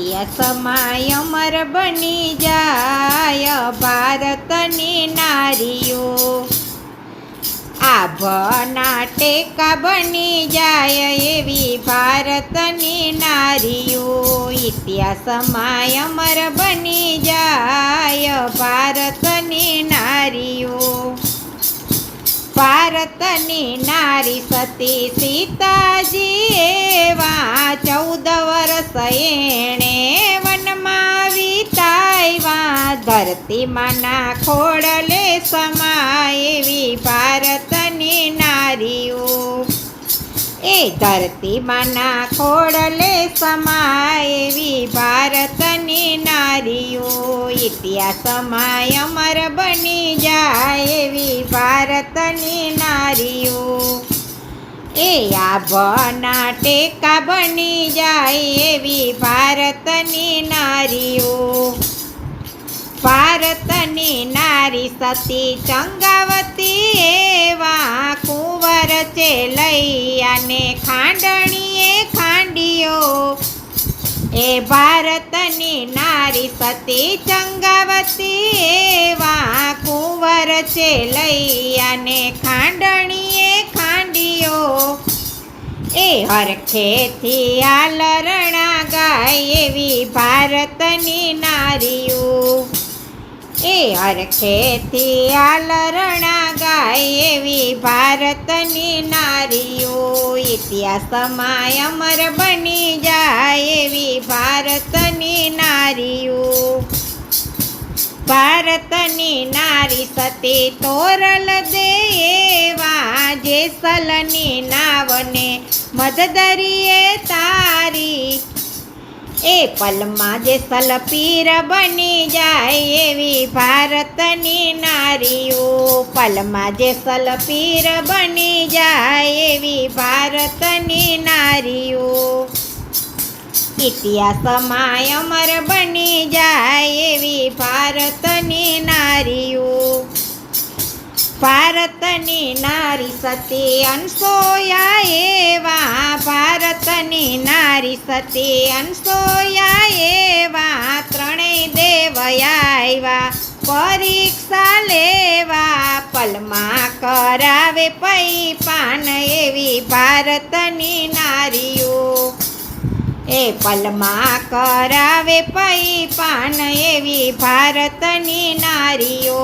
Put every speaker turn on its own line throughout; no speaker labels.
ઇતિહાસમાં અમર બની જાય ભારતની નારીઓ, આભાના ટેકા બની જાય એવી ભારતની નારીઓ, ઇતિહાસમાં અમર બની જાય ભારતની નારીઓ. ભારતની નારી સતી સીતાજી એવા 14 વર્ષ એણે વનમાં વિતાવ્યા, ધરતી માના ખોડલે સમાય એવી ભારતની નારીઓ, એ ધરતી માના ખોડલે સમાય એવી ભારતની નારીઓ, ઇતિહાસમાં અમર બની જાય એવી ભારતની નારીઓ, એ આભાના ટેકા બની જાય એવી ભારતની નારીઓ. ભારતની નારી સતી ચંગાવતી એવા કુંવર ચેલૈયાને ખાંડણીએ ખાંડિયો, એ ભારતની નારી સતી ચંગાવતી એવા કુંવર ચેલૈયાને ખાંડણીએ ખાંડિયો, એ હરખેથી આલરણા ગાય એવી ભારતની નારીઓ, એ હરખેથી આલરણા ગાય એવી ભારતની નારીઓ, ઇતિહાસમાં અમર બની જાય એવી ભારતની નારીઓ. ભારતની નારી સતી તોરલ દે એવા જેસલની નાવને મધદરીએ તારી, એ પલમાં જેસલ પીર બની જાય એવી ભારતની નારીઓ, પલમાં જેસલ પીર બની જાય એવી ભારતની નારીઓ, ઇતિહાસમાં અમર બની જાય એવી ભારતની નારીઓ. ભારતની નારી સતી અનસોયા એવા, ભારતની નારી સતી અનસોયા એવા, ત્રણેય દેવ આવ્યા પરીક્ષા લેવા, પલમાં કરાવે પૈ પાન એવી ભારતની નારીઓ, એ પલમાં કરાવે પૈ પાન એવી ભારતની નારીઓ,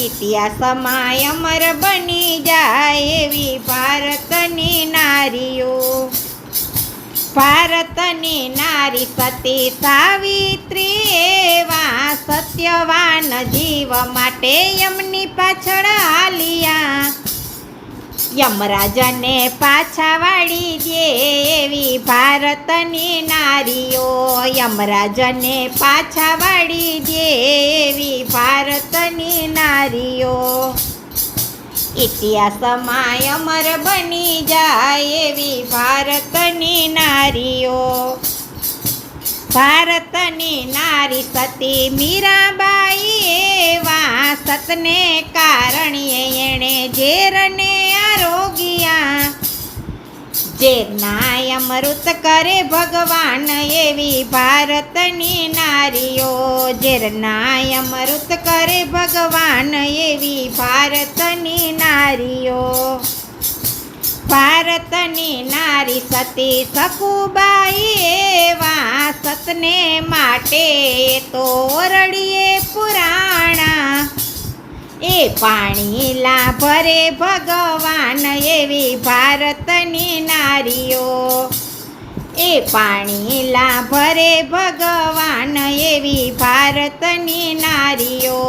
ઇતિહાસમાં અમર બની જાય એવી ભારતની નારીઓ. ભારતની નારી સતી સાવિત્રી એવા સત્યવાન જીવ માટે યમની પાછળ હાલ્યા, યમરાજને પાછા વાળી દે એવી ભારતની નારીઓ, યમરાજને પાછા વાળી દે એવી ભારતની નારીઓ, ઇતિહાસમાં અમર બની જાય એવી ભારતની નારીઓ. ભારતની નારી સતી મીરાબાઈ એવા સતને કારણે એણે ઝેરને આરોગ્યા, ઝેરના અમૃત કરે ભગવાન એવી ભારતની નારીઓ, ઝેરના અમૃત કરે ભગવાન એવી ભારતની નારીઓ. ભારતની નારી સતી સકુબાઈ એવા સતને માટે તો ઓરડીએ પુરાણા, એ પાણીલા ભરે ભગવાન એવી ભારતની નારીઓ, એ પાણીલા ભરે ભગવાન એવી ભારતની નારીઓ,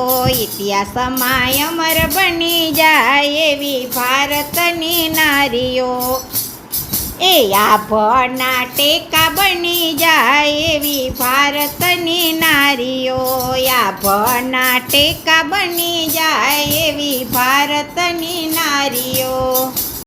ઇતિહાસમાં અમર બની જાય એવી ભારતની નારીઓ, એ આભાના ટેકા બની જાય એવી ભારતની નારીઓ, આભાના ટેકા બની જાય એવી ભારતની નારીઓ.